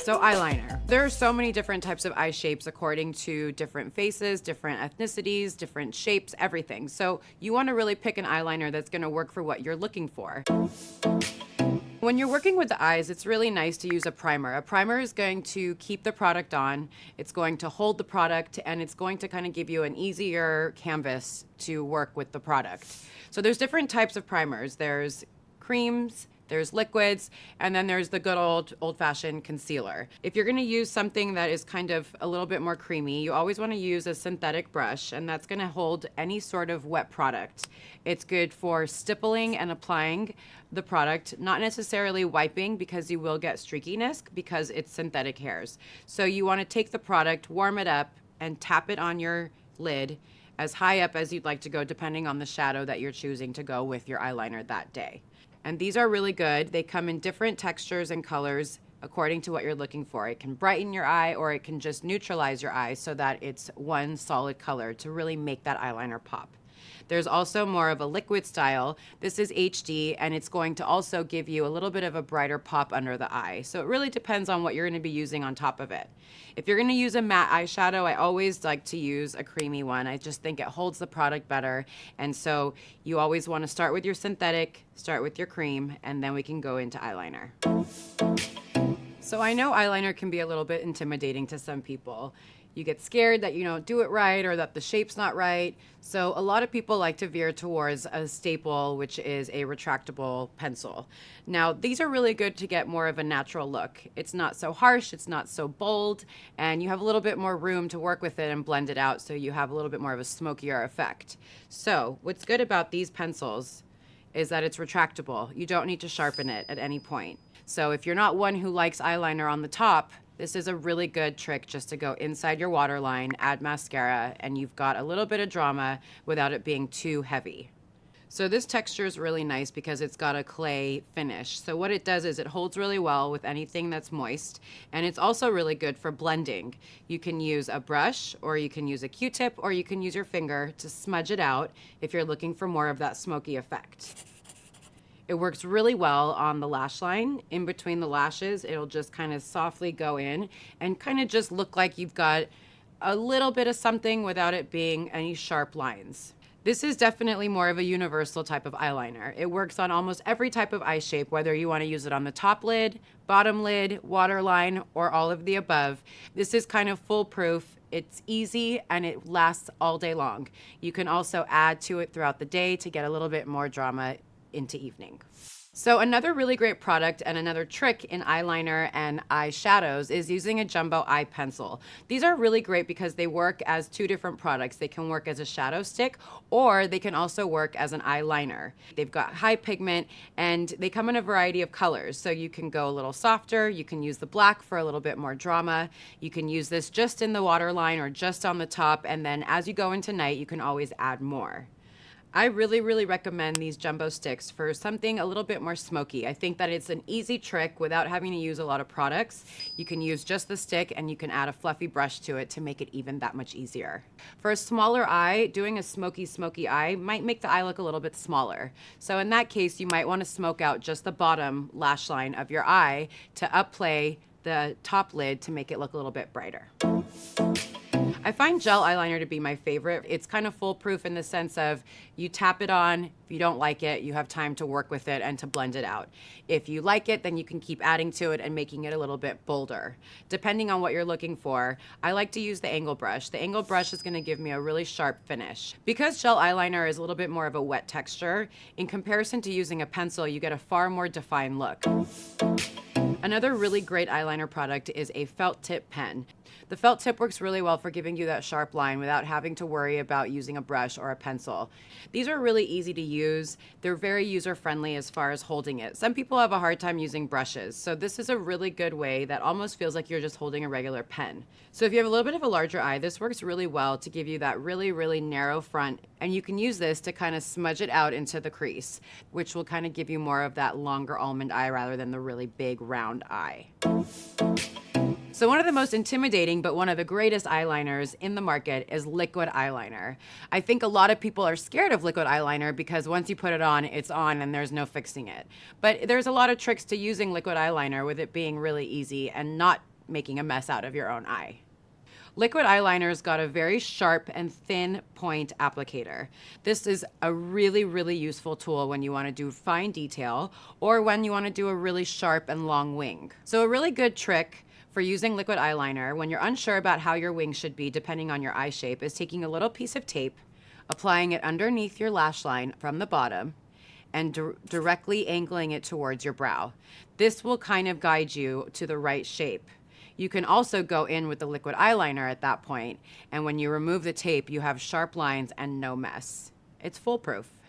So eyeliner. There are so many different types of eye shapes according to different faces, different ethnicities, different shapes, everything. So you want to really pick an eyeliner that's going to work for what you're looking for. When you're working with the eyes, it's really nice to use a primer. A primer is going to keep the product on, it's going to hold the product, and it's going to kind of give you an easier canvas to work with the product. So there's different types of primers. There's creams, there's liquids, and then there's the good old-fashioned concealer. If you're gonna use something that is kind of a little bit more creamy, you always wanna use a synthetic brush, and that's gonna hold any sort of wet product. It's good for stippling and applying the product, not necessarily wiping, because you will get streakiness because it's synthetic hairs. So you wanna take the product, warm it up, and tap it on your lid as high up as you'd like to go, depending on the shadow that you're choosing to go with your eyeliner that day. And these are really good. They come in different textures and colors according to what you're looking for. It can brighten your eye, or it can just neutralize your eye so that it's one solid color to really make that eyeliner pop. There's also more of a liquid style. This is HD, and it's going to also give you a little bit of a brighter pop under the eye. So it really depends on what you're going to be using on top of it. If you're going to use a matte eyeshadow, I always like to use a creamy one. I just think it holds the product better. And so you always want to start with your synthetic, start with your cream, and then we can go into eyeliner. So I know eyeliner can be a little bit intimidating to some people. You get scared that you don't do it right or that the shape's not right. So a lot of people like to veer towards a staple, which is a retractable pencil. Now, these are really good to get more of a natural look. It's not so harsh, it's not so bold, and you have a little bit more room to work with it and blend it out so you have a little bit more of a smokier effect. So what's good about these pencils is that it's retractable. You don't need to sharpen it at any point. So if you're not one who likes eyeliner on the top, this is a really good trick just to go inside your waterline, add mascara, and you've got a little bit of drama without it being too heavy. So this texture is really nice because it's got a clay finish. So what it does is it holds really well with anything that's moist, and it's also really good for blending. You can use a brush, or you can use a Q-tip, or you can use your finger to smudge it out if you're looking for more of that smoky effect. It works really well on the lash line. In between the lashes, it'll just kind of softly go in and kind of just look like you've got a little bit of something without it being any sharp lines. This is definitely more of a universal type of eyeliner. It works on almost every type of eye shape, whether you want to use it on the top lid, bottom lid, waterline, or all of the above. This is kind of foolproof. It's easy and it lasts all day long. You can also add to it throughout the day to get a little bit more drama into evening. So another really great product and another trick in eyeliner and eyeshadows is using a jumbo eye pencil. These are really great because they work as two different products. They can work as a shadow stick, or they can also work as an eyeliner. They've got high pigment and they come in a variety of colors. So you can go a little softer, you can use the black for a little bit more drama. You can use this just in the waterline or just on the top, and then as you go into night, you can always add more. I really, really recommend these jumbo sticks for something a little bit more smoky. I think that it's an easy trick without having to use a lot of products. You can use just the stick and you can add a fluffy brush to it to make it even that much easier. For a smaller eye, doing a smoky eye might make the eye look a little bit smaller. So in that case, you might want to smoke out just the bottom lash line of your eye to upplay the top lid to make it look a little bit brighter. I find gel eyeliner to be my favorite. It's kind of foolproof in the sense of you tap it on. If you don't like it, you have time to work with it and to blend it out. If you like it, then you can keep adding to it and making it a little bit bolder. Depending on what you're looking for, I like to use the angle brush. The angle brush is going to give me a really sharp finish. Because gel eyeliner is a little bit more of a wet texture, in comparison to using a pencil, you get a far more defined look. Another really great eyeliner product is a felt tip pen. The felt tip works really well for giving you that sharp line without having to worry about using a brush or a pencil. These are really easy to use. They're very user-friendly as far as holding it. Some people have a hard time using brushes, so this is a really good way that almost feels like you're just holding a regular pen. So if you have a little bit of a larger eye, this works really well to give you that really, really narrow front, and you can use this to kind of smudge it out into the crease, which will kind of give you more of that longer almond eye rather than the really big round eye. So one of the most intimidating but one of the greatest eyeliners in the market is liquid eyeliner. I think a lot of people are scared of liquid eyeliner because once you put it on, it's on and there's no fixing it. But there's a lot of tricks to using liquid eyeliner with it being really easy and not making a mess out of your own eye. Liquid eyeliner's got a very sharp and thin point applicator. This is a really, really useful tool when you want to do fine detail or when you want to do a really sharp and long wing. So a really good trick for using liquid eyeliner when you're unsure about how your wing should be depending on your eye shape is taking a little piece of tape, applying it underneath your lash line from the bottom, and directly angling it towards your brow. This will kind of guide you to the right shape. You can also go in with the liquid eyeliner at that point, and when you remove the tape, you have sharp lines and no mess. It's foolproof.